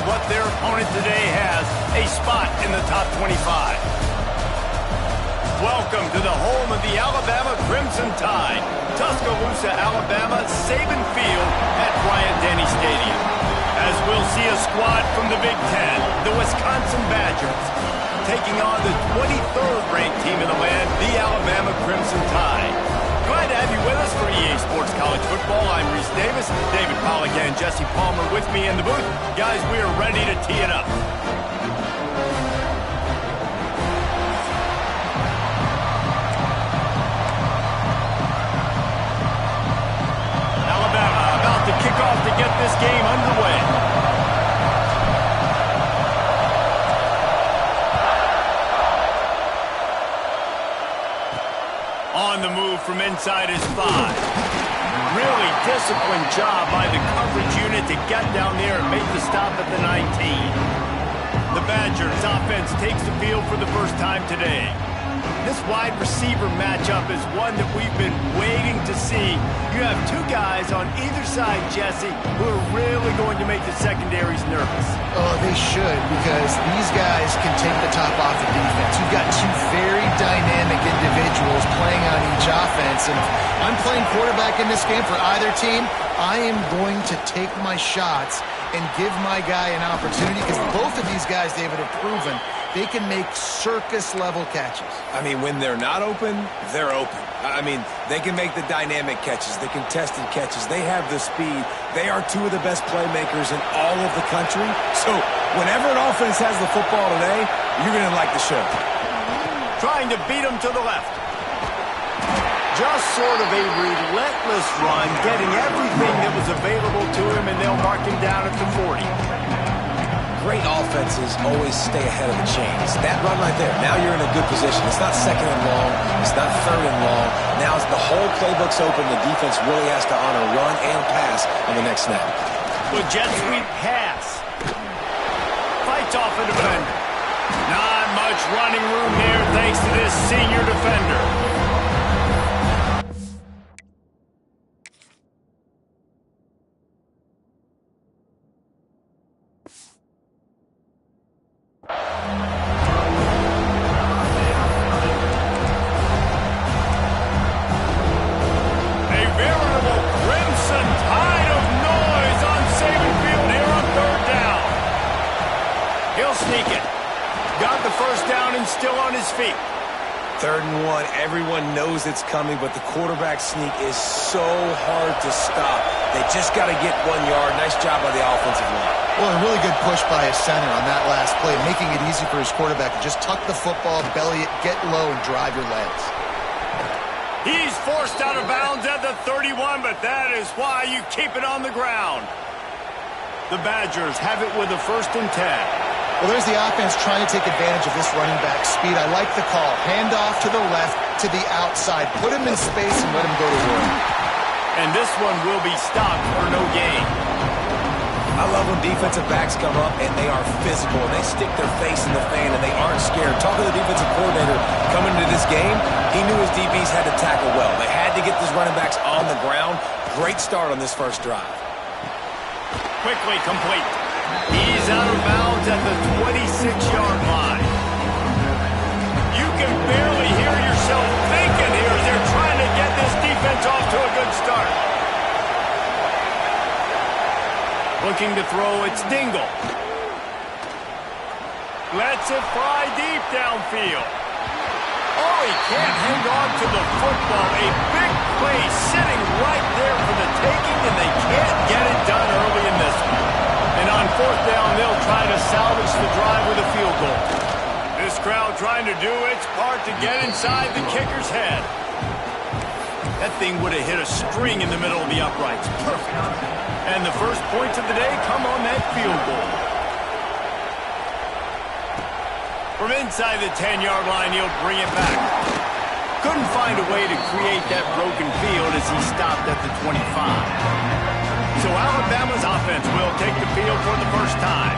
what their opponent today has a spot in the top 25. Welcome to the home of the Alabama Crimson Tide, Tuscaloosa, Alabama, Saban Field at Bryant-Denny Stadium. As we'll see a squad from the Big Ten, the Wisconsin Badgers, taking on the 23rd ranked team in the land, the Alabama Crimson Tide. Glad to have you with us for EA Sports College Football. I'm Reese Davis, David Pollack and Jesse Palmer with me in the booth. Guys, we are ready to tee it up. Alabama about to kick off to get this game underway. On the move from inside is 5. Really disciplined job by the coverage unit to get down there and make the stop at the 19. The Badgers offense takes the field for the first time today. This wide receiver matchup is one that we've been waiting to see. You have two guys on either side, Jesse, who are really going to make the secondaries nervous. Oh, they should, because these guys can take the top off the defense. You've got two very dynamic individuals playing on each offense, and if I'm playing quarterback in this game for either team, I am going to take my shots and give my guy an opportunity, because both of these guys, David, have proven they can make circus-level catches. I mean, when they're not open, they're open. I mean, they can make the dynamic catches, the contested catches. They have the speed. They are two of the best playmakers in all of the country. So whenever an offense has the football today, you're going to like the show. Trying to beat him to the left. Just sort of a relentless run, getting everything that was available to him, and they'll mark him down at the 40. Great offenses always stay ahead of the chains. That run right there, now you're in a good position. It's not second and long. It's not third and long. Now the whole playbook's open. The defense really has to honor run and pass on the next snap. With jet sweep pass. Fights off a defender. Not much running room there thanks to this senior defender. Third and 1, everyone knows it's coming, but the quarterback sneak is so hard to stop. They just got to get 1 yard. Nice job by the offensive line. Well, a really good push by his center on that last play, making it easy for his quarterback to just tuck the football, belly it, get low, and drive your legs. He's forced out of bounds at the 31, but that is why you keep it on the ground. The Badgers have it with a 1st and 10. Well, there's the offense trying to take advantage of this running back speed. I like the call. Hand off to the left, to the outside. Put him in space and let him go to work. And this one will be stopped for no gain. I love when defensive backs come up and they are physical. And they stick their face in the fan and they aren't scared. Talk to the defensive coordinator coming into this game. He knew his DBs had to tackle well. They had to get these running backs on the ground. Great start on this first drive. Quickly complete. He's out of bounds at the 26-yard line. You can barely hear yourself thinking here as they're trying to get this defense off to a good start. Looking to throw, it's Dingle. Lets it fly deep downfield. Oh, he can't hang on to the football. A big play sitting right there for the taking, and they can't get it done early in this one. And on 4th down, they'll try to salvage the drive with a field goal. This crowd trying to do its part to get inside the kicker's head. That thing would have hit a string in the middle of the uprights. Perfect. And the first points of the day come on that field goal. From inside the 10-yard line, he'll bring it back. Couldn't find a way to create that broken field as he stopped at the 25. So Alabama's offense will take the field for the first time.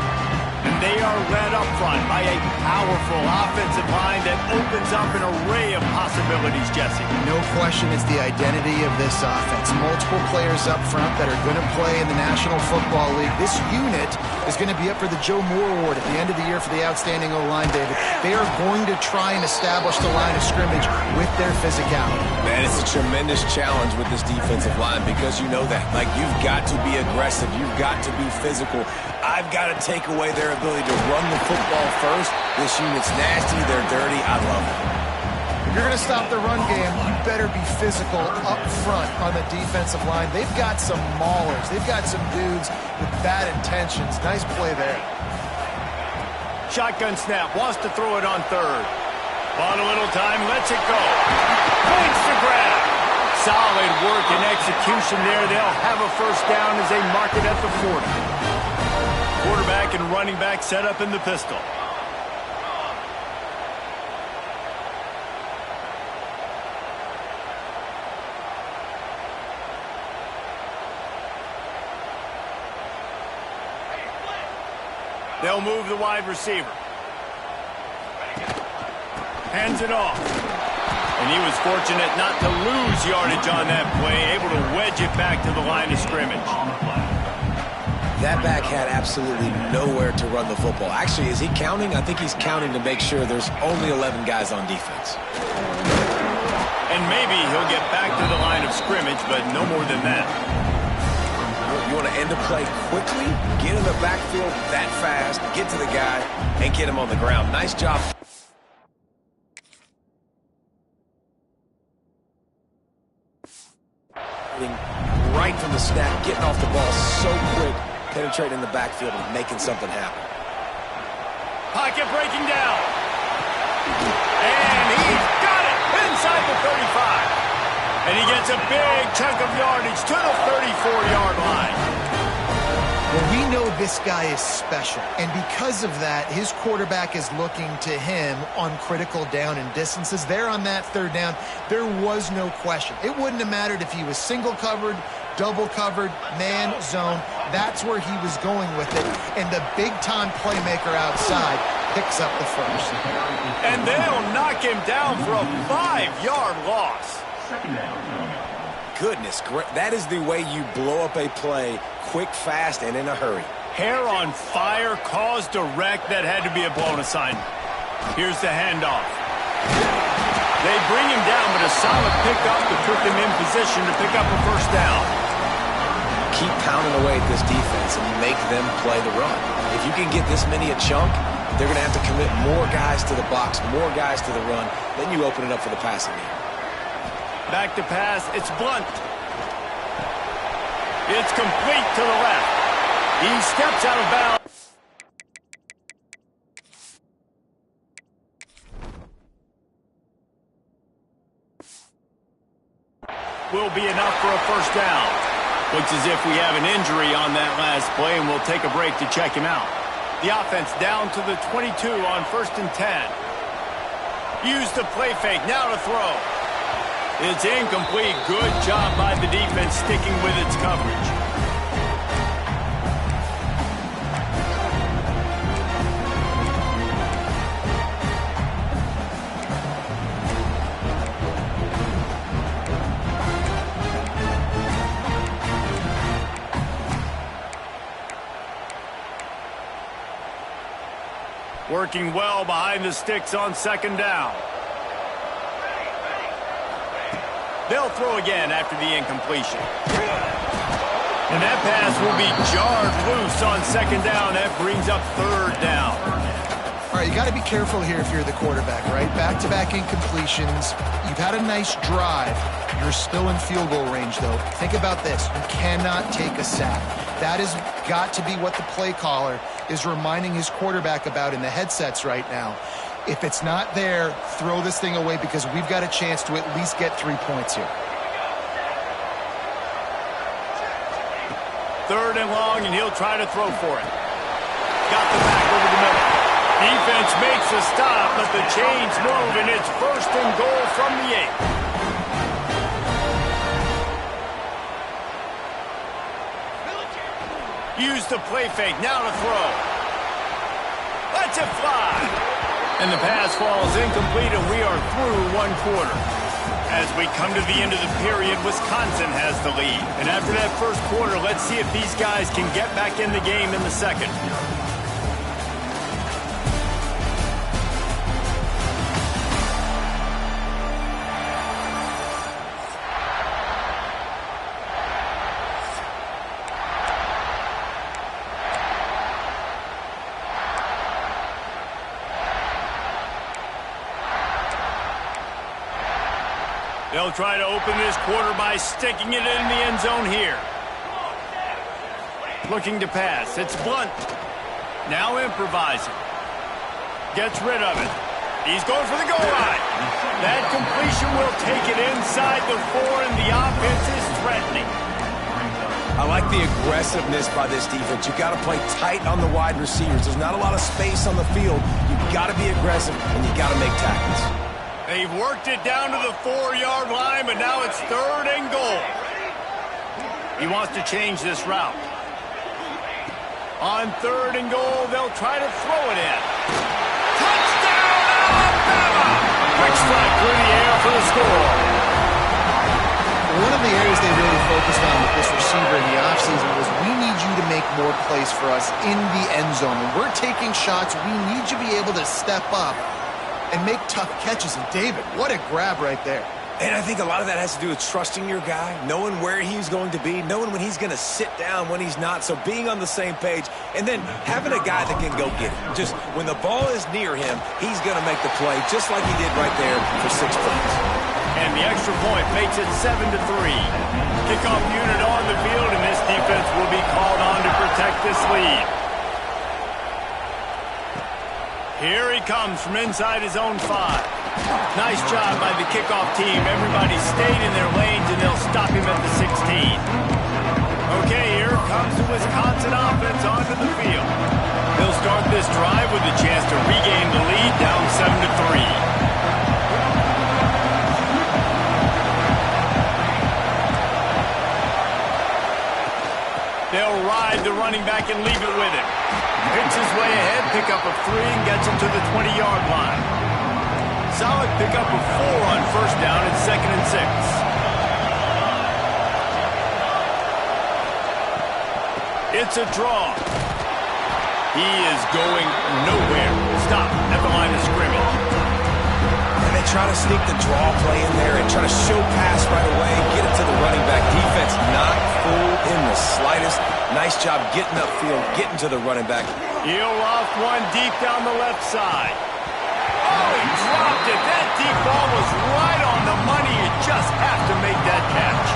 And they are led up front by a powerful offensive line that opens up an array of possibilities, Jesse. No question it's the identity of this offense. Multiple players up front that are going to play in the National Football League. This unit is going to be up for the Joe Moore Award at the end of the year for the outstanding O-line, David. They are going to try and establish the line of scrimmage with their physicality. Man, it's a tremendous challenge with this defensive line because you know that. Like, you've got to be aggressive. You've got to be physical. I've got to take away their ability to run the football first. This unit's nasty. They're dirty. I love it. If you're going to stop the run game, you better be physical up front on the defensive line. They've got some maulers. They've got some dudes with bad intentions. Nice play there. Shotgun snap, wants to throw it on third. On a little time, lets it go. Points to grab. Solid work and execution there. They'll have a first down as they mark it at the 40. Quarterback and running back set up in the pistol. They'll move the wide receiver. Hands it off. And he was fortunate not to lose yardage on that play, able to wedge it back to the line of scrimmage. That back had absolutely nowhere to run the football. Actually, is he counting? I think he's counting to make sure there's only 11 guys on defense. And maybe he'll get back to the line of scrimmage, but no more than that. You want to end the play quickly, get in the backfield that fast, get to the guy, and get him on the ground. Nice job. Right from the snap, getting off the ball so quick, penetrating the backfield and making something happen. Pocket breaking down. And he's got it inside the 35. And he gets a big chunk of yardage to the 34-yard line. Well, we know this guy is special, and because of that, his quarterback is looking to him on critical down and distances. There on that third down, there was no question. It wouldn't have mattered if he was single covered, double covered, man, zone. That's where he was going with it, and the big-time playmaker outside picks up the first. And they'll knock him down for a 5-yard loss. Goodness, that is the way you blow up a play quick, fast, and in a hurry. Hair on fire, cause direct. That had to be a blown assignment. Here's the handoff. They bring him down, but a solid pickup to put them in position to pick up a first down. Keep pounding away at this defense and make them play the run. If you can get this many a chunk, they're going to have to commit more guys to the box, more guys to the run. Then you open it up for the passing game. Back to pass. It's Blunt. It's complete to the left. He steps out of bounds. Will be enough for a first down. Looks as if we have an injury on that last play, and we'll take a break to check him out. The offense down to the 22 on 1st and 10. Use the play fake. Now to throw. It's incomplete. Good job by the defense sticking with its coverage. Working well behind the sticks on 2nd down. They'll throw again after the incompletion. And that pass will be jarred loose on 2nd down. That brings up 3rd down. All right, you got to be careful here if you're the quarterback, right? Back-to-back incompletions. You've had a nice drive. You're still in field goal range, though. Think about this. You cannot take a sack. That has got to be what the play caller is reminding his quarterback about in the headsets right now. If it's not there, throw this thing away because we've got a chance to at least get 3 points here. 3rd and long, and he'll try to throw for it. Got the back over the middle. Defense makes a stop, but the chains move, and it's 1st and goal from the 8. Use the play fake. Now to throw. Lets it fly. And the pass falls incomplete, and we are through one quarter. As we come to the end of the period, Wisconsin has the lead. And after that first quarter, let's see if these guys can get back in the game in the second. They'll try to open this quarter by sticking it in the end zone here. Looking to pass. It's Blunt. Now improvising. Gets rid of it. He's going for the goal line. That completion will take it inside the 4, and the offense is threatening. I like the aggressiveness by this defense. You've got to play tight on the wide receivers. There's not a lot of space on the field. You've got to be aggressive, and you've got to make tackles. They've worked it down to the 4-yard line, but now it's 3rd and goal. He wants to change this route. On 3rd and goal, they'll try to throw it in. Touchdown, Alabama! Quick strike through the air for the score. One of the areas they really focused on with this receiver in the offseason was we need you to make more plays for us in the end zone. When we're taking shots, we need you to be able to step up and make tough catches. And David, what a grab right there. And I think a lot of that has to do with trusting your guy, knowing where he's going to be, knowing when he's going to sit down, when he's not. So being on the same page, and then having a guy that can go get it. Just when the ball is near him, he's going to make the play, just like he did right there for 6 points. And the extra point makes it 7-3. Kickoff unit on the field, and this defense will be called on to protect this lead. Here he comes from inside his own 5. Nice job by the kickoff team. Everybody stayed in their lanes, and they'll stop him at the 16. Okay, here comes the Wisconsin offense onto the field. They'll start this drive with a chance to regain the lead, down 7-3. They'll ride the running back and leave it with him. Picks his way ahead, pick up of 3, and gets him to the 20-yard line. Solid pickup of 4 on first down and 2nd and 6. It's a draw. He is going nowhere. Stop at the line of scrimmage. And they try to sneak the draw play in there and try to show pass right away, get it to the running back. Defense not fooled in the slightest. Nice job getting upfield, getting to the running back. He'll loft one deep down the left side. Oh, he dropped it. That deep ball was right on the money. You just have to make that catch.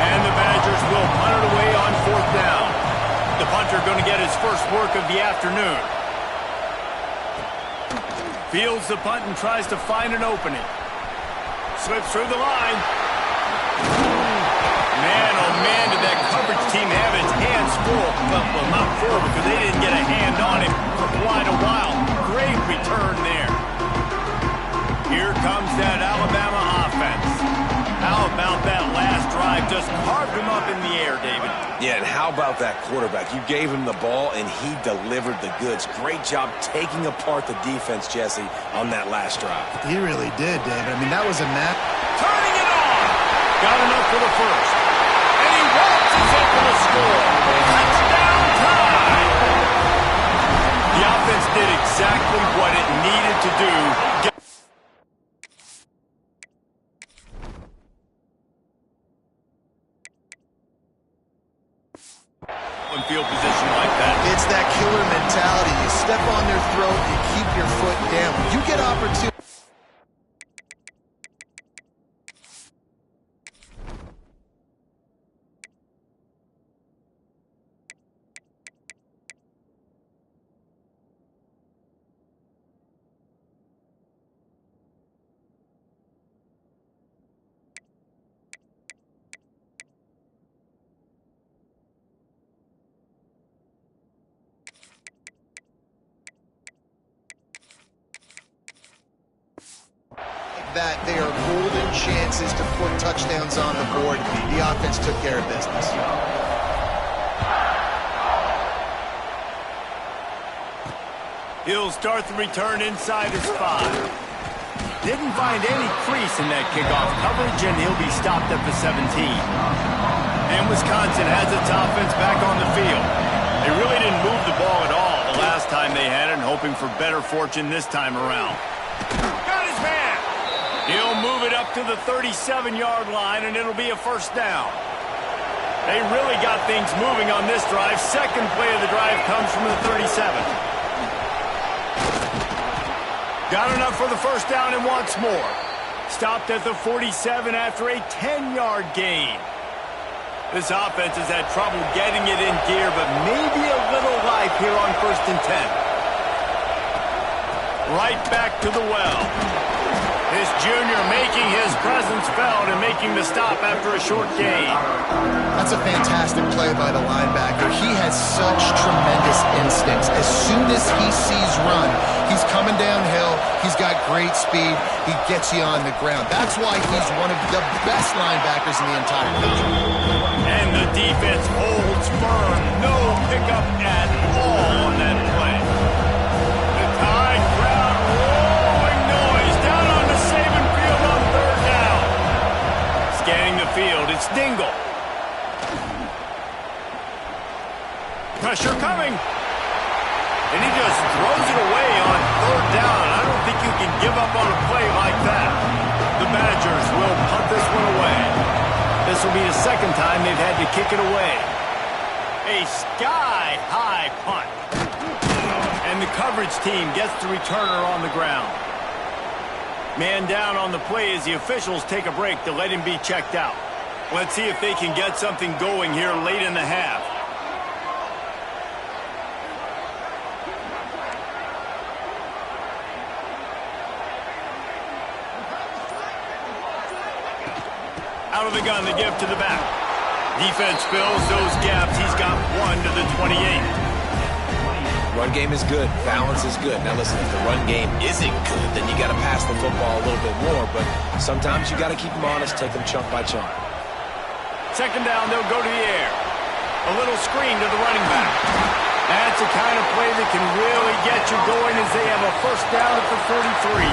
And the Badgers will punt it away on 4th down. The punter going to get his first work of the afternoon. Fields the punt and tries to find an opening. Slips through the line. Man, oh man, did that coverage team have its hands full. Well, not full because they didn't get a hand on him for quite a while. Great return there. Here comes that Alabama offense. How about that last drive? Just carved him up in the air, David. Yeah, and how about that quarterback? You gave him the ball, and he delivered the goods. Great job taking apart the defense, Jesse, on that last drive. He really did, David. I mean, that was a map. Turning it on. Got enough for the first. And he waltzes up for the score. Touchdown time. The offense did exactly what it needed to do. Field position like that. It's that killer mentality. You step on their throat, you keep your foot down. You get opportunity. That they are golden chances to put touchdowns on the board. The offense took care of business. He'll start the return inside his 5. Didn't find any crease in that kickoff coverage, and he'll be stopped at the 17. And Wisconsin has its offense back on the field. They really didn't move the ball at all the last time they had it, hoping for better fortune this time around. Got his man! He'll move it up to the 37-yard line, and it'll be a first down. They really got things moving on this drive. Second play of the drive comes from the 37. Got enough for the first down and wants more. Stopped at the 47 after a 10-yard gain. This offense has had trouble getting it in gear, but maybe a little life here on 1st and 10. Right back to the well. This junior making his presence felt and making the stop after a short gain. That's a fantastic play by the linebacker. He has such tremendous instincts. As soon as he sees run, he's coming downhill. He's got great speed. He gets you on the ground. That's why he's one of the best linebackers in the entire country. And the defense holds firm. No pickup at all on that play. The Tide crowd roaring noise down on the Saban field on 3rd down. Scanning the field, it's Dingle. Pressure coming. And he just throws it away on 3rd down. I don't think you can give up on a play like that. The Badgers will punt this one away. This will be the second time they've had to kick it away. A sky-high punt. And the coverage team gets the returner on the ground. Man down on the play as the officials take a break to let him be checked out. Let's see if they can get something going here late in the half. Out of the gun, the give to the back. Defense fills those gaps. He's got 1 to the 28. Run game is good. Balance is good. Now listen, if the run game isn't good, then you got to pass the football a little bit more. But sometimes you got to keep them honest, take them chunk by chunk. Second down, they'll go to the air. A little screen to the running back. That's the kind of play that can really get you going as they have a first down at the 33.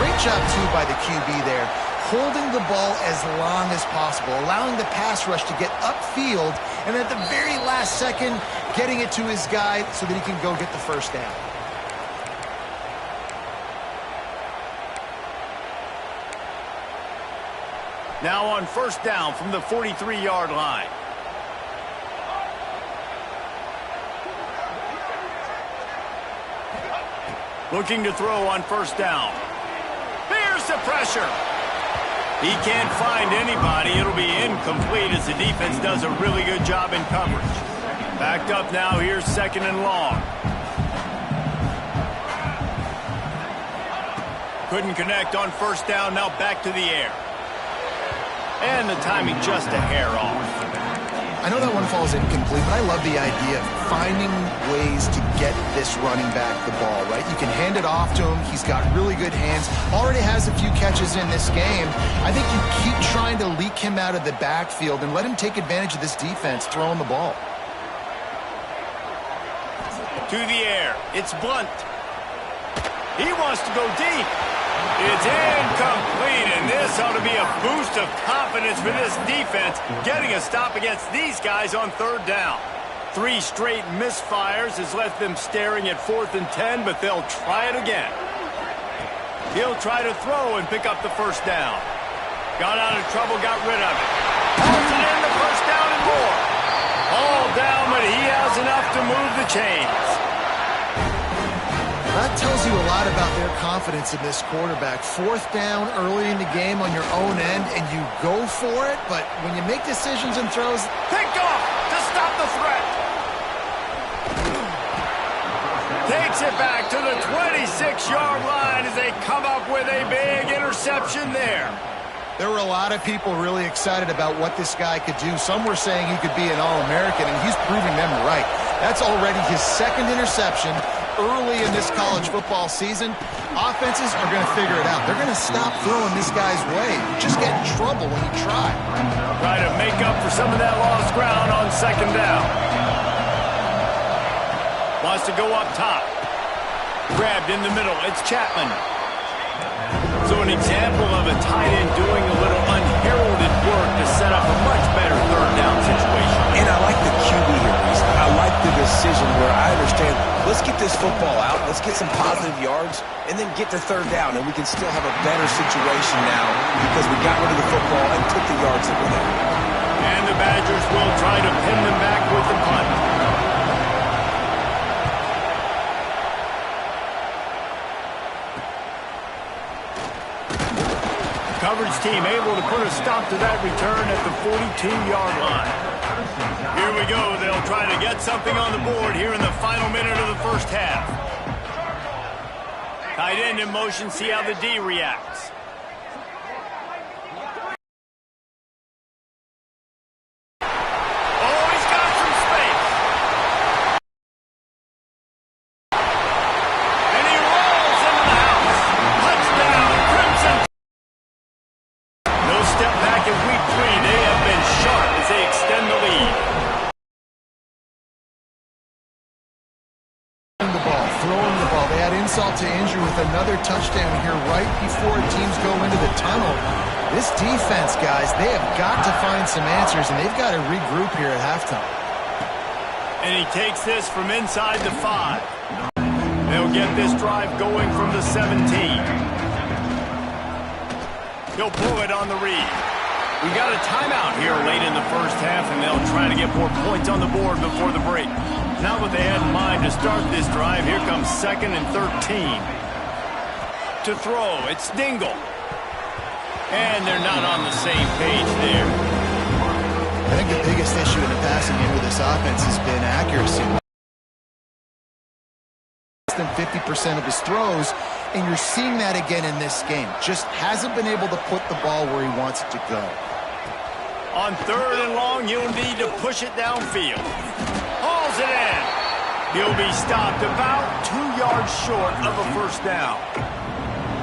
Great job, too, by the QB there. Holding the ball as long as possible, allowing the pass rush to get upfield, and at the very last second, getting it to his guy so that he can go get the first down. Now on first down from the 43-yard line. Looking to throw on first down. Here's the pressure. He can't find anybody. It'll be incomplete as the defense does a really good job in coverage. Backed up now. Here's 2nd and long. Couldn't connect on first down. Now back to the air. And the timing just a hair off. I know that one falls incomplete, but I love the idea of finding ways to get this running back the ball, right? You can hand it off to him. He's got really good hands. Already has a few catches in this game. I think you keep trying to leak him out of the backfield and let him take advantage of this defense throwing the ball. To the air. It's Blunt. He wants to go deep. It's incomplete, and this ought to be a boost of confidence for this defense, getting a stop against these guys on 3rd down. 3 straight misfires has left them staring at 4th and 10, but they'll try it again. He'll try to throw and pick up the first down. Got out of trouble, got rid of it. Halted in the first down and more. All down, but he has enough to move the chains. That tells you a lot about their confidence in this quarterback. 4th down early in the game on your own end, and you go for it, but when you make decisions and throws... Picked off to stop the threat. Takes it back to the 26-yard line as they come up with a big interception there. There were a lot of people really excited about what this guy could do. Some were saying he could be an All-American, and he's proving them right. That's already his 2nd interception early in this college football season. Offenses are going to figure it out. They're going to stop throwing this guy's way. You just get in trouble when you try. Try to make up for some of that lost ground on 2nd down. Wants to go up top. Grabbed in the middle. It's Chapman. So an example of a tight end doing a little unheralded work to set up a much better third down situation. And I like the QB here, Reese. I like the decision where I understand, let's get this football out, let's get some positive yards, and then get to third down, and we can still have a better situation now because we got rid of the football and took the yards that were there. And the Badgers will try to pin them back with the punt. Coverage team able to put a stop to that return at the 42-yard line. Here we go. They'll try to get something on the board here in the final minute of the first half. Tight end in motion. See how the D reacts. Oh, he's got some space. And he rolls into the house. Touchdown, Crimson. No step back in week 3. They have been sharp as they extend the lead. Throwing the ball. They had insult to injury with another touchdown here right before teams go into the tunnel. This defense, guys, they have got to find some answers, and they've got to regroup here at halftime. And he takes this from inside the 5. They'll get this drive going from the 17. He'll pull it on the read. We got a timeout here late in the first half, and they'll try to get more points on the board before the break. Not what they had in mind to start this drive. Here comes 2nd and 13. To throw, it's Dingle. And they're not on the same page there. I think the biggest issue in the passing game with this offense has been accuracy. Less than 50% of his throws, and you're seeing that again in this game. Just hasn't been able to put the ball where he wants it to go. On 3rd and long, you'll need to push it downfield. Hauls it in. He'll be stopped about 2 yards short of a first down.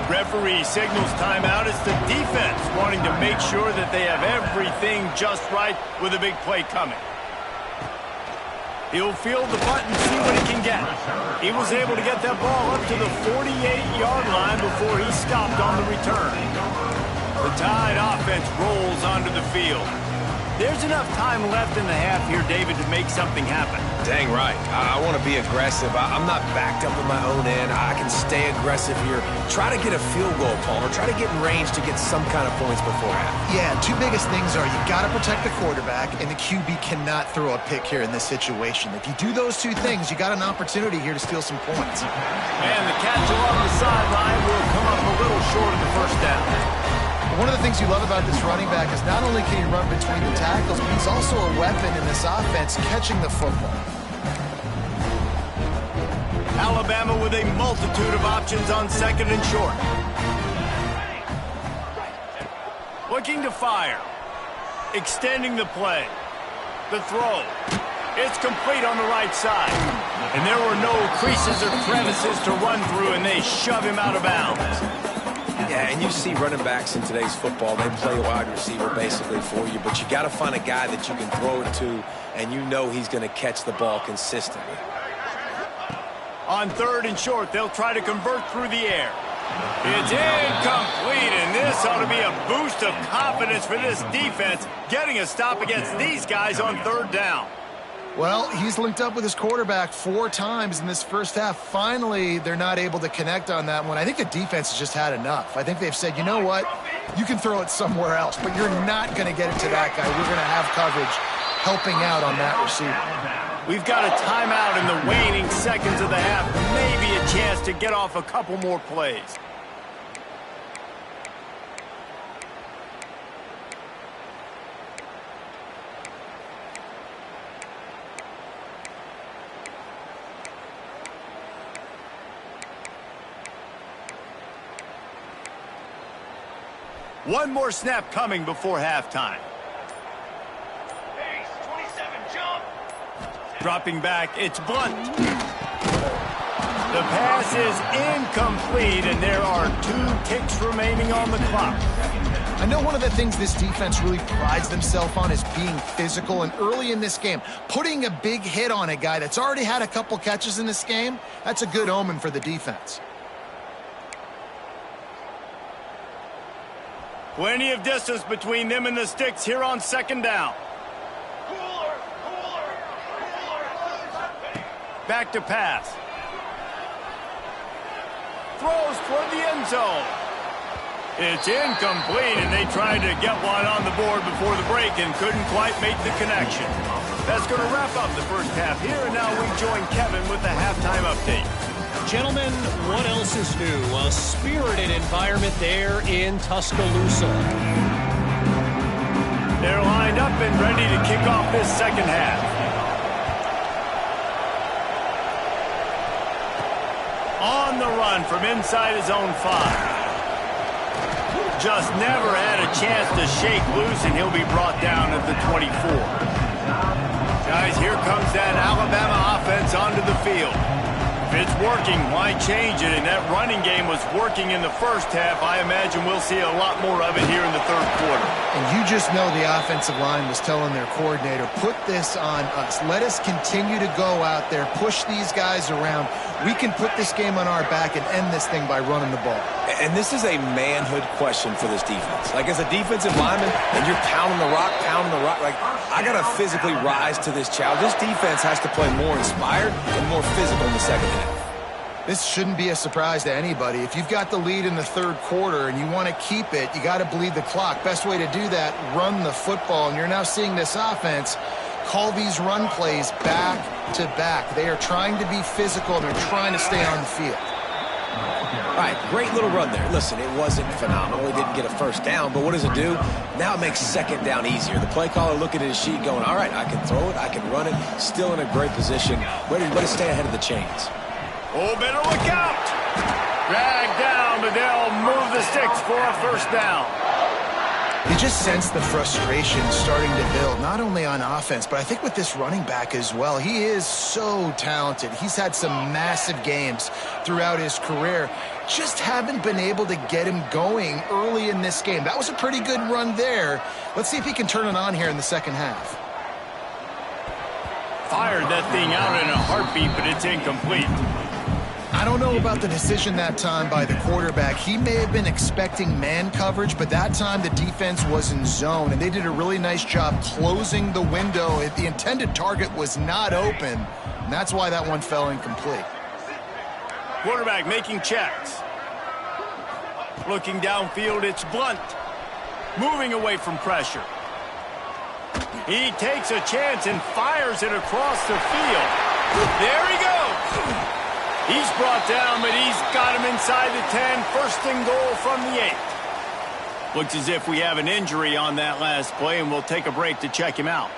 Referee signals timeout. It's the defense wanting to make sure that they have everything just right with a big play coming. He'll field the punt and see what he can get. He was able to get that ball up to the 48-yard line before he stopped on the return. The Tide offense rolls onto the field. There's enough time left in the half here, David, to make something happen. Dang right. I want to be aggressive. I'm not backed up in my own end. I can stay aggressive here. Try to get a field goal, Palmer. Try to get in range to get some kind of points before half. Yeah, 2 biggest things are you got to protect the quarterback, and the QB cannot throw a pick here in this situation. If you do those 2 things, you got an opportunity here to steal some points. And the catch along the sideline will come up a little short of the first down. One of the things you love about this running back is not only can he run between the tackles, but he's also a weapon in this offense catching the football. Alabama with a multitude of options on 2nd and short. Looking to fire. Extending the play. The throw. It's complete on the right side. And there were no creases or crevices to run through, and they shove him out of bounds. Yeah, and you see running backs in today's football, they play wide receiver basically for you, but you got to find a guy that you can throw it to, and you know he's going to catch the ball consistently. On 3rd and short, they'll try to convert through the air. It's incomplete, and this ought to be a boost of confidence for this defense, getting a stop against these guys on 3rd down. Well, he's linked up with his quarterback 4 times in this first half. Finally, they're not able to connect on that one. I think the defense has just had enough. I think they've said, you know what? You can throw it somewhere else, but you're not going to get it to that guy. We're going to have coverage helping out on that receiver. We've got a timeout in the waning seconds of the half. Maybe a chance to get off a couple more plays. One more snap coming before halftime. Base, 27, jump. Dropping back, it's Blunt. The pass is incomplete, and there are 2 ticks remaining on the clock. I know one of the things this defense really prides themselves on is being physical, and early in this game, putting a big hit on a guy that's already had a couple catches in this game, that's a good omen for the defense. Plenty of distance between them and the sticks here on second down. Back to pass. Throws toward the end zone. It's incomplete, and they tried to get one on the board before the break and couldn't quite make the connection. That's going to wrap up the first half here, and now we join Kevin with the halftime update. Gentlemen, what else is new? A spirited environment there in Tuscaloosa. They're lined up and ready to kick off this second half. On the run from inside his own 5. Just never had a chance to shake loose, and he'll be brought down at the 24. Guys, here comes that Alabama offense onto the field. If it's working, why change it? And that running game was working in the first half. I imagine we'll see a lot more of it here in the third quarter. And you just know the offensive line was telling their coordinator, put this on us. Let us continue to go out there, push these guys around. We can put this game on our back and end this thing by running the ball. And this is a manhood question for this defense. Like, as a defensive lineman, and you're pounding the rock, like, I got to physically rise to this challenge. This defense has to play more inspired and more physical in the second half. This shouldn't be a surprise to anybody. If you've got the lead in the third quarter and you want to keep it, you got to bleed the clock. Best way to do that, run the football. And you're now seeing this offense call these run plays back to back. They are trying to be physical. They're trying to stay on the field. All right, great little run there. Listen, it wasn't phenomenal. He didn't get a first down, but what does it do? Now it makes second down easier. The play caller looking at his sheet going, all right, I can throw it, I can run it, still in a great position, ready to stay ahead of the chains. Oh, better look out. Dragged down, but they'll move the sticks for a first down. You just sense the frustration starting to build, not only on offense, but I think with this running back as well. He is so talented. He's had some massive games throughout his career. Just haven't been able to get him going early in this game. That was a pretty good run there. Let's see if he can turn it on here in the second half. Fired that thing out in a heartbeat, but it's incomplete. I don't know about the decision that time by the quarterback. He may have been expecting man coverage, but that time the defense was in zone, and they did a really nice job closing the window. The intended target was not open, and that's why that one fell incomplete. Quarterback making checks. Looking downfield, it's Blunt. Moving away from pressure. He takes a chance and fires it across the field. There he goes. He's brought down, but he's got him inside the 10. First and goal from the 8. Looks as if we have an injury on that last play, and we'll take a break to check him out.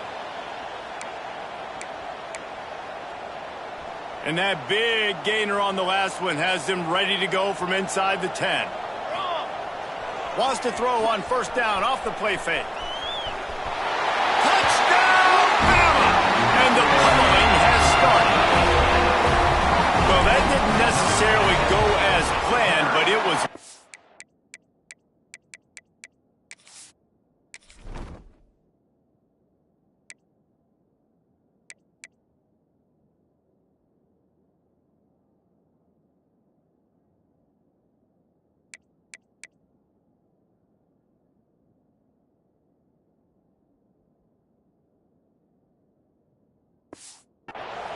And that big gainer on the last one has them ready to go from inside the 10. Wants to throw on first down off the play fake. Touchdown, Bama! And the pummeling has started. Well, that didn't necessarily go as planned, but it was...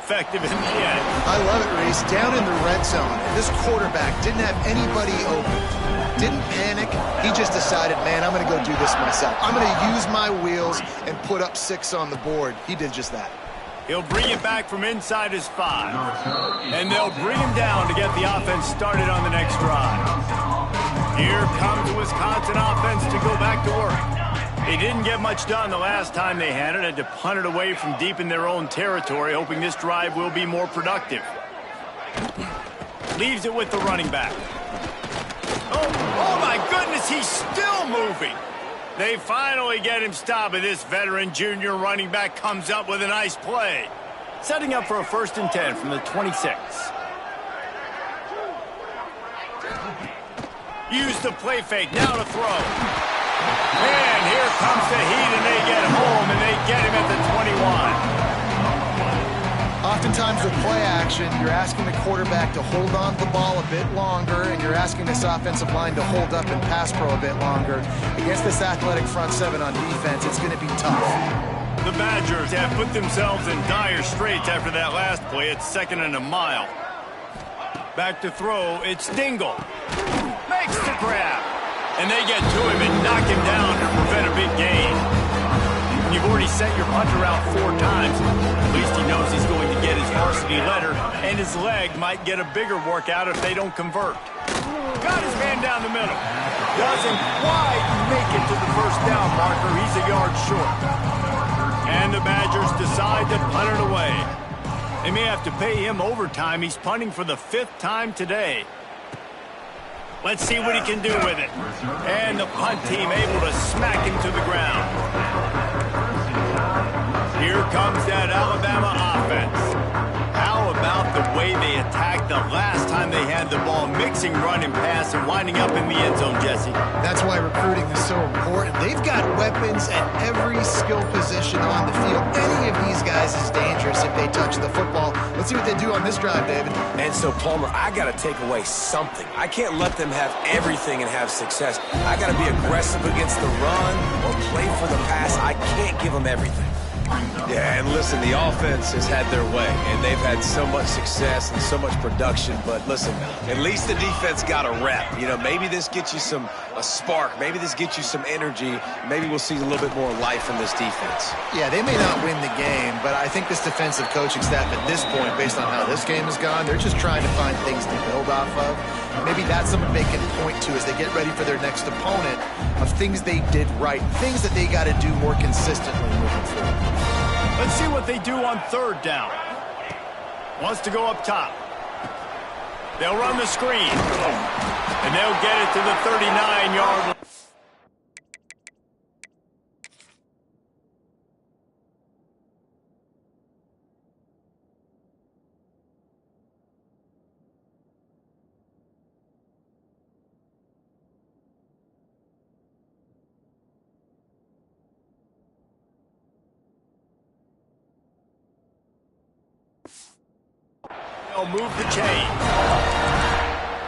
effective in the end. I love it, Reese. Down in the red zone, this quarterback didn't have anybody open. Didn't panic. He just decided, man, I'm going to go do this myself. I'm going to use my wheels and put up 6 on the board. He did just that. He'll bring it back from inside his 5. And they'll bring him down to get the offense started on the next drive. Here comes the Wisconsin offense to go back to work. They didn't get much done the last time they had it. Had to punt it away from deep in their own territory, hoping this drive will be more productive. Leaves it with the running back. Oh my goodness, he's still moving. They finally get him stopped, and this veteran junior running back comes up with a nice play. Setting up for a 1st and 10 from the 26. Use the play fake, now to throw. And here comes the heat, and they get home, and they get him at the 21. Oftentimes with play action, you're asking the quarterback to hold on to the ball a bit longer, and you're asking this offensive line to hold up and pass pro a bit longer. Against this athletic front seven on defense, it's going to be tough. The Badgers have put themselves in dire straits after that last play. It's 2nd and a mile. Back to throw, it's Dingle. Makes the grab. And they get to him and knock him down to prevent a big gain. You've already sent your punter out 4 times. At least he knows he's going to get his varsity letter, and his leg might get a bigger workout if they don't convert. Got his man down the middle. Doesn't quite make it to the first down marker. He's a yard short. And the Badgers decide to punt it away. They may have to pay him overtime. He's punting for the 5th time today. Let's see what he can do with it. And the punt team able to smack him to the ground. Here comes that Alabama offense. How about the way they attacked the last time they had the ball, mixing run and pass and winding up in the end zone, Jesse? That's why recruiting is so important. They've got weapons at every skill position on the field. Any of these guys is dangerous if they touch the football. Let's see what they do on this drive, David. And so, Palmer, I got to take away something. I can't let them have everything and have success. I got to be aggressive against the run or play for the pass. I can't give them everything. Yeah, and listen, the offense has had their way, and they've had so much success and so much production. But listen, at least the defense got a rep. You know, maybe this gets you a spark. Maybe this gets you some energy. Maybe we'll see a little bit more life from this defense. Yeah, they may not win the game, but I think this defensive coaching staff at this point, based on how this game has gone, they're just trying to find things to build off of. Maybe that's something they can point to as they get ready for their next opponent of things they did right, things that they got to do more consistently moving forward. Let's see what they do on 3rd down. Wants to go up top. They'll run the screen. And they'll get it to the 39-yard line. They'll move the chain.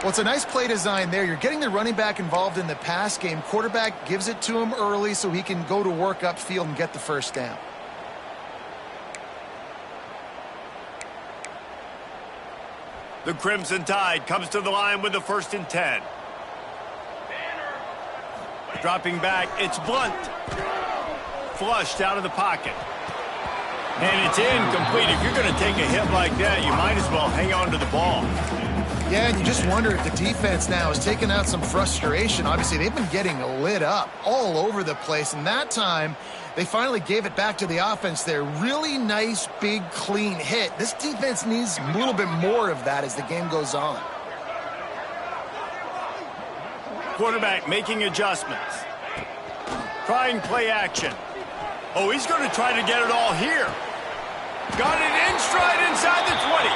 Well, it's a nice play design there. You're getting the running back involved in the pass game. Quarterback gives it to him early so he can go to work upfield and get the first down. The Crimson Tide comes to the line with the 1st and 10. Dropping back, it's Blunt. Flushed out of the pocket. And it's incomplete. If you're going to take a hit like that, you might as well hang on to the ball. Yeah, and you just wonder if the defense now is taking out some frustration. Obviously, they've been getting lit up all over the place, and that time they finally gave it back to the offense there. Really nice, big, clean hit. This defense needs a little bit more of that as the game goes on. Quarterback making adjustments. Trying play action. Oh, he's going to try to get it all here. Got it in stride inside the 20.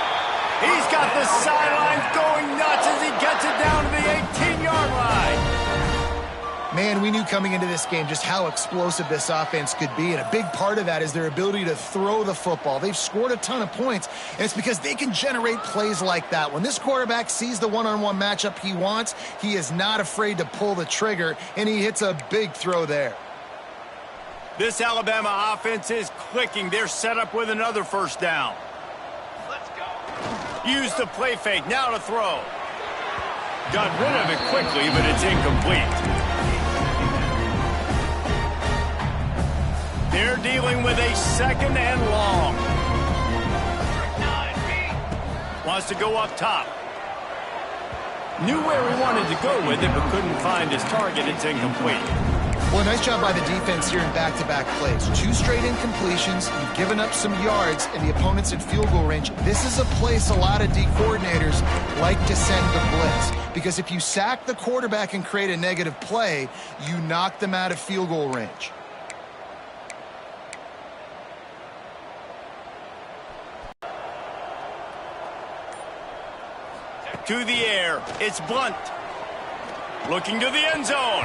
He's got the sidelines going nuts as he gets it down to the 18-yard line. Man, we knew coming into this game just how explosive this offense could be, and a big part of that is their ability to throw the football. They've scored a ton of points, and it's because they can generate plays like that. When this quarterback sees the one-on-one matchup he wants, he is not afraid to pull the trigger, and he hits a big throw there. This Alabama offense is clicking. They're set up with another first down. Let's go. Use the play fake. Now to throw. Got rid of it quickly, but it's incomplete. They're dealing with a 2nd and long. Wants to go up top. Knew where he wanted to go with it, but couldn't find his target. It's incomplete. Well, nice job by the defense here in back-to-back plays. 2 straight incompletions. You've given up some yards, and the opponent's in field goal range. This is a place a lot of D coordinators like to send the blitz, because if you sack the quarterback and create a negative play, you knock them out of field goal range. To the air. It's Blunt. Looking to the end zone.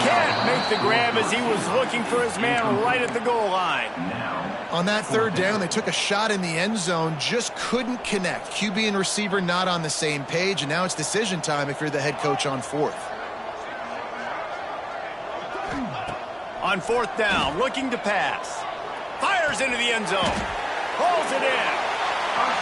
Can't make the grab as he was looking for his man right at the goal line. On that third down, they took a shot in the end zone, just couldn't connect. QB and receiver not on the same page, and now it's decision time if you're the head coach on fourth. On fourth down, looking to pass. Fires into the end zone. Pulls it in.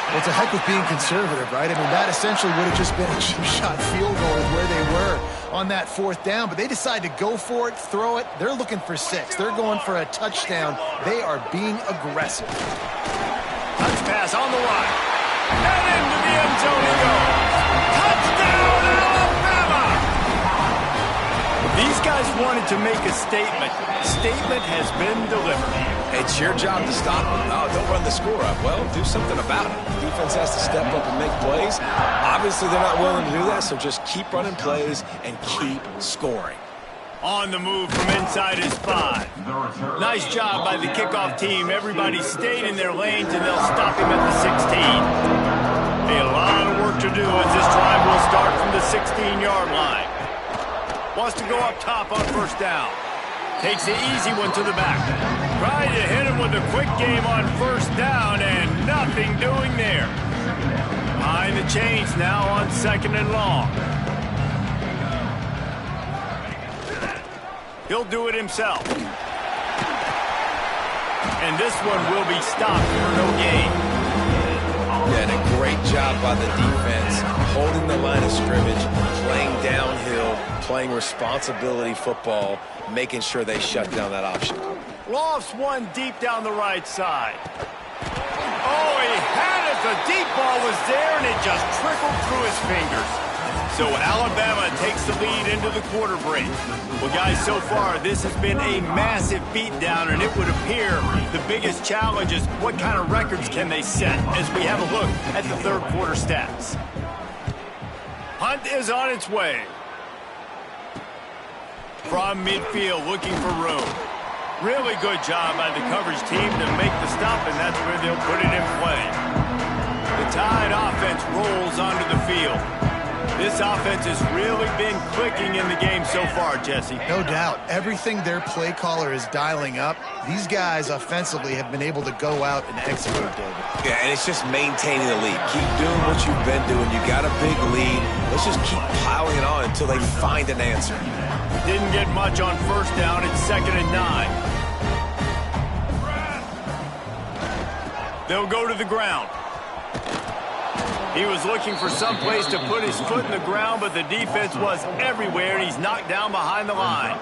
Well, it's a heck of being conservative, right? I mean, that essentially would have just been a cheap-shot field goal where they were on that fourth down, but they decide to go for it, throw it. They're looking for 6. They're going for a touchdown. They are being aggressive. Touch pass on the line. And into the end zone he goes. Touchdown, Alabama! These guys wanted to make a statement. Statement has been delivered. It's your job to stop them. Oh, don't run the score up. Well, do something about it. The defense has to step up and make plays. Obviously, they're not willing to do that, so just keep running plays and keep scoring. On the move from inside his 5. Nice job by the kickoff team. Everybody stayed in their lanes, and they'll stop him at the 16. A lot of work to do as this drive will start from the 16-yard line. Wants to go up top on first down. Takes the easy one to the back. Tried to hit him with a quick game on first down, and nothing doing there. Behind the chains now on second and long. He'll do it himself. And this one will be stopped for no gain. Yeah, and a great job by the defense, holding the line of scrimmage, playing downhill, playing responsibility football, making sure they shut down that option. Lofts one deep down the right side. Oh, he had it. The deep ball was there, and it just trickled through his fingers. So Alabama takes the lead into the quarter break. Well, guys, so far, this has been a massive beatdown, and it would appear the biggest challenge is what kind of records can they set as we have a look at the third quarter stats. Punt is on its way. From midfield, looking for room. Really good job by the coverage team to make the stop, and that's where they'll put it in play. The Tide offense rolls onto the field. This offense has really been clicking in the game so far, Jesse. No doubt. Everything their play caller is dialing up, these guys offensively have been able to go out and execute, David. Yeah, and it's just maintaining the lead. Keep doing what you've been doing. You got a big lead. Let's just keep piling it on until they find an answer. Didn't get much on first down. It's 2nd and 9. They'll go to the ground. He was looking for some place to put his foot in the ground, but the defense was everywhere, and he's knocked down behind the line.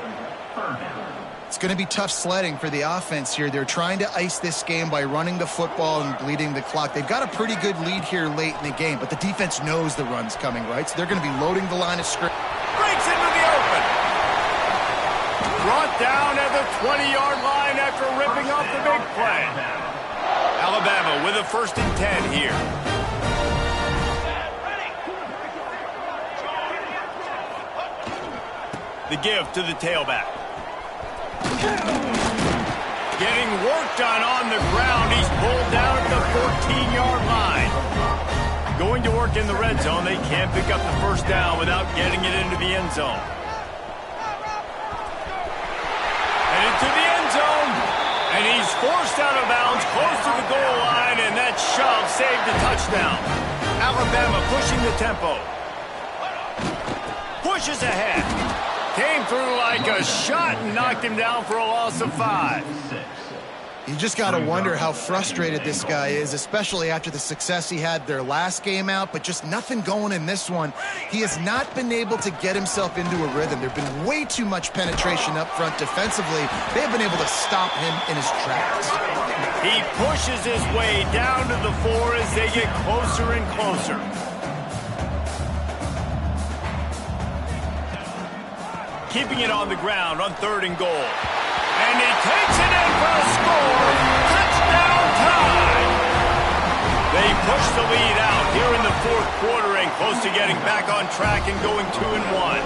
It's going to be tough sledding for the offense here. They're trying to ice this game by running the football and bleeding the clock. They've got a pretty good lead here late in the game, but the defense knows the run's coming, right? So they're going to be loading the line of scrimmage. Breaks into the open. Brought down at the 20-yard line after ripping off the big play. Alabama with a 1st and 10 here. The give to the tailback. Getting work done on the ground. He's pulled down at the 14-yard line. Going to work in the red zone. They can't pick up the first down without getting it into the end zone. And into the end zone. And he's forced out of bounds close to the goal line, and that shove saved a touchdown. Alabama pushing the tempo. Pushes ahead. Came through like a shot and knocked him down for a loss of 5. You just got to wonder how frustrated this guy is, especially after the success he had their last game out, but just nothing going in this one. He has not been able to get himself into a rhythm. There's been way too much penetration up front defensively. They've been able to stop him in his tracks. He pushes his way down to the 4 as they get closer and closer. Keeping it on the ground on 3rd and goal. And he takes it in for a score. Touchdown Tide! They push the lead out here in the 4th quarter and close to getting back on track and going 2-1.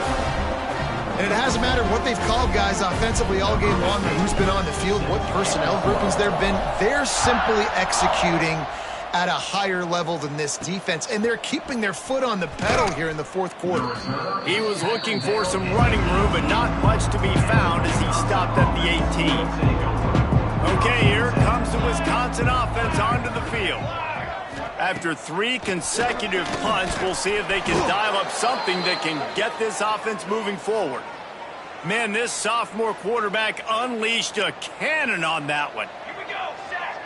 And it hasn't mattered what they've called guys offensively all game long, who's been on the field, what personnel groupings there have been. They're simply executing at a higher level than this defense, and they're keeping their foot on the pedal here in the fourth quarter. He was looking for some running room, but not much to be found as he stopped at the 18. Okay, here comes the Wisconsin offense onto the field. After 3 consecutive punts, we'll see if they can dial up something that can get this offense moving forward. Man, this sophomore quarterback unleashed a cannon on that one. Here we go, set.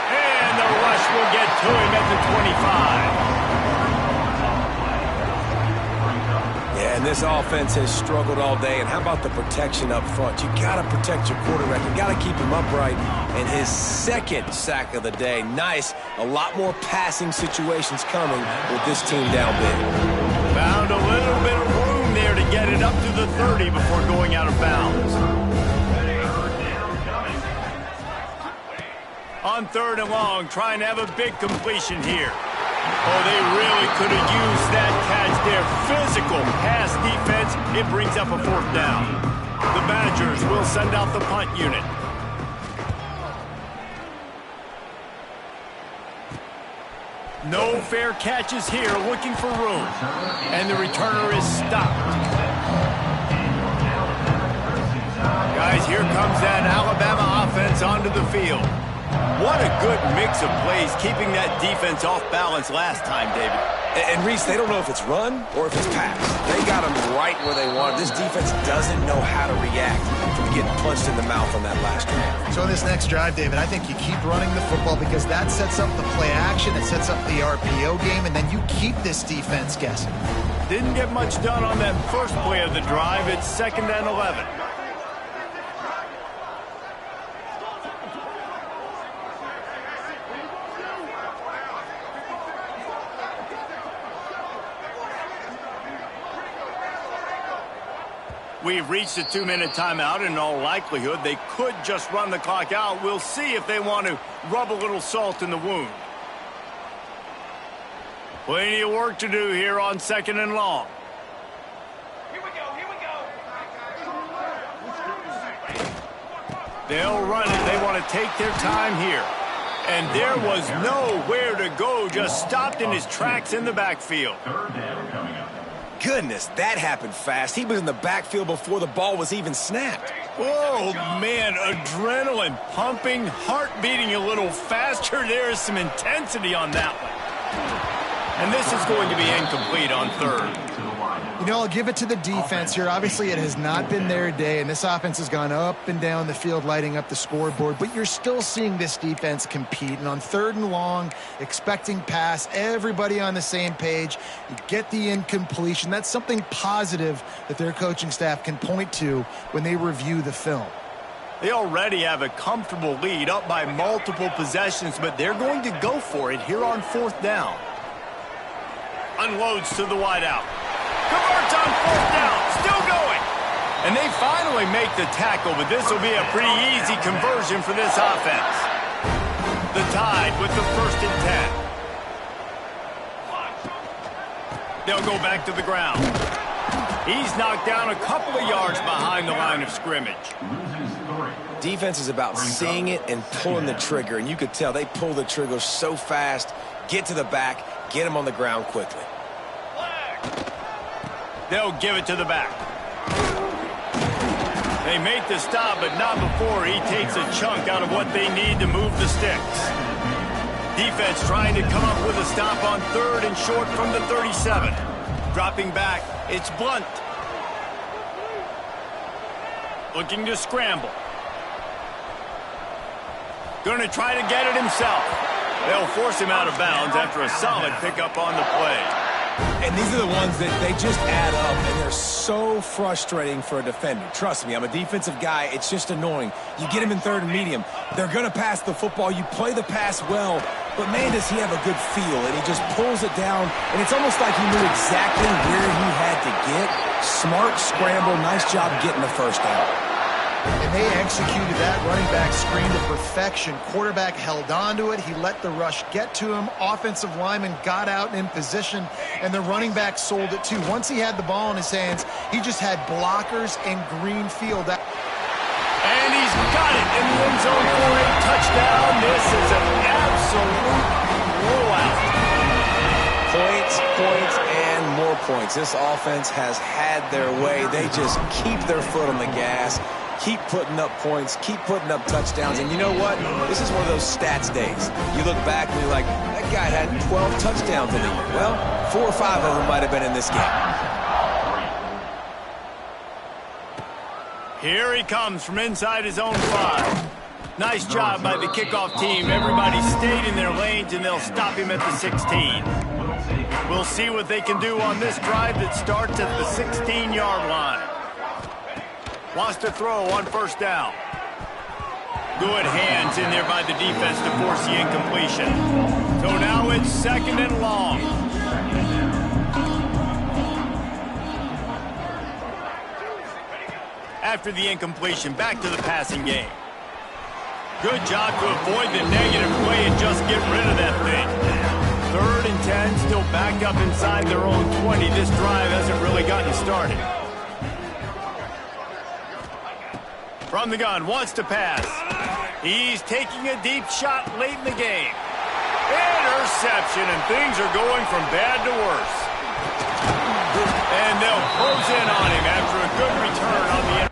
And the rush will get to him at the 25. Yeah, and this offense has struggled all day. And how about the protection up front? You got to protect your quarterback. You got to keep him upright. And his second sack of the day. Nice. A lot more passing situations coming with this team down big. Found a little bit of room there to get it up to the 30 before going out of bounds. On 3rd and long, trying to have a big completion here. Oh, they really could have used that catch there. Physical pass defense. It brings up a 4th down. The Badgers will send out the punt unit. No fair catches here, looking for room. And the returner is stopped. Guys, here comes that Alabama offense onto the field. What a good mix of plays, keeping that defense off balance last time, David. And Reese, they don't know if it's run or if it's pass. They got them right where they want. This defense doesn't know how to react from getting punched in the mouth on that last drive. So in this next drive, David, I think you keep running the football because that sets up the play action, it sets up the RPO game, and then you keep this defense guessing. Didn't get much done on that first play of the drive. It's 2nd and 11. We've reached a 2-minute timeout. In all likelihood, they could just run the clock out. We'll see if they want to rub a little salt in the wound. Plenty of work to do here on 2nd and long. Here we go, here we go. They'll run it. They want to take their time here. And there was nowhere to go. Just stopped in his tracks in the backfield. Goodness, that happened fast. He was in the backfield before the ball was even snapped. Oh, man, adrenaline pumping, heart beating a little faster. There is some intensity on that one. And this is going to be incomplete on 3rd. You know, I'll give it to the defense here. Obviously, it has not been their day, and this offense has gone up and down the field, lighting up the scoreboard, but you're still seeing this defense compete. And on 3rd and long, expecting pass, everybody on the same page, you get the incompletion. That's something positive that their coaching staff can point to when they review the film. They already have a comfortable lead, up by multiple possessions, but they're going to go for it here on 4th down. Unloads to the wideout. Converts on 4th down, still going. And they finally make the tackle, but this will be a pretty easy conversion for this offense. The Tide with the 1st and 10. They'll go back to the ground. He's knocked down a couple of yards behind the line of scrimmage. Defense is about seeing it and pulling the trigger, and you could tell they pull the trigger so fast, get to the back, get him on the ground quickly. They'll give it to the back. They make the stop, but not before he takes a chunk out of what they need to move the sticks. Defense trying to come up with a stop on 3rd and short from the 37. Dropping back, it's Blunt. Looking to scramble. Going to try to get it himself. They'll force him out of bounds after a solid pickup on the play. And these are the ones that they just add up, and they're so frustrating for a defender. Trust me, I'm a defensive guy. It's just annoying. You get him in 3rd and medium. They're going to pass the football. You play the pass well, but, man, does he have a good feel, and he just pulls it down, and it's almost like he knew exactly where he had to get. Smart scramble. Nice job getting the 1st down. And they executed that running back screen to perfection. Quarterback held on to it. He let the rush get to him. Offensive lineman got out in position, and the running back sold it too. Once he had the ball in his hands, he just had blockers and green field. And he He's got it in the end zone for a touchdown. This is an absolute blowout. Points, points, and more points. This offense has had their way. They just keep their foot on the gas, keep putting up points, keep putting up touchdowns. And you know what? This is one of those stats days. You look back and you're like, that guy had 12 touchdowns in the year. Well, 4 or 5 of them might have been in this game. Here he comes from inside his own 5. Nice job by the kickoff team. Everybody stayed in their lanes, and they'll stop him at the 16. We'll see what they can do on this drive that starts at the 16-yard line. Wants to throw on first down. Good hands in there by the defense to force the incompletion. So now it's 2nd and long. After the incompletion, back to the passing game. Good job to avoid the negative play and just get rid of that thing. 3rd and 10, still back up inside their own 20. This drive hasn't really gotten started. From the gun, wants to pass. He's taking a deep shot late in the game. Interception, and things are going from bad to worse. And they'll close in on him after a good return on the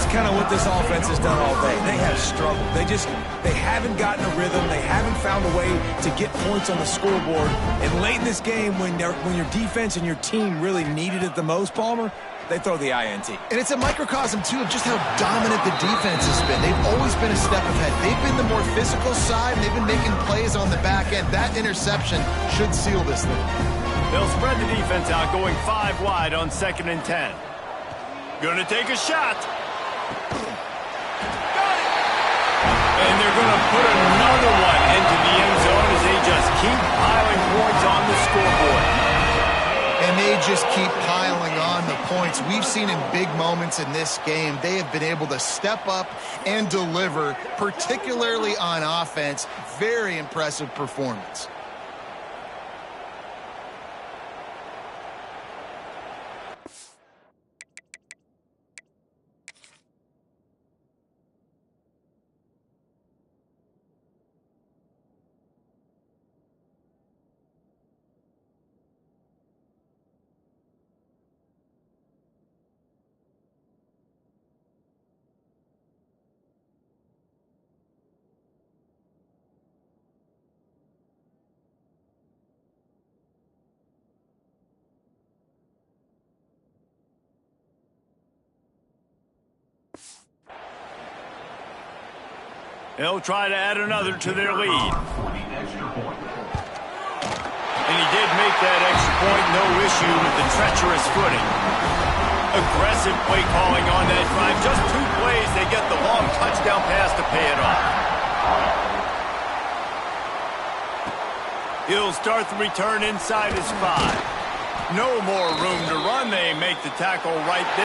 Kind of what this offense has done all day. They have struggled. They haven't gotten a rhythm. They haven't found a way to get points on the scoreboard. And late in this game, when your defense and your team really needed it the most, Palmer, they throw the INT. And it's a microcosm, too, of just how dominant the defense has been. They've always been a step ahead. They've been the more physical side, and they've been making plays on the back end. That interception should seal this thing. They'll spread the defense out, going 5 wide on 2nd and 10. Gonna take a shot. And they're going to put another one into the end zone as they just keep piling points on the scoreboard. And they just keep piling on the points. We've seen in big moments in this game, they have been able to step up and deliver, particularly on offense. Very impressive performance. They'll try to add another to their lead. And he did make that extra point, no issue with the treacherous footing. Aggressive play calling on that drive. Just 2 plays, they get the long touchdown pass to pay it off. He'll start the return inside his 5. No more room to run. They make the tackle right there.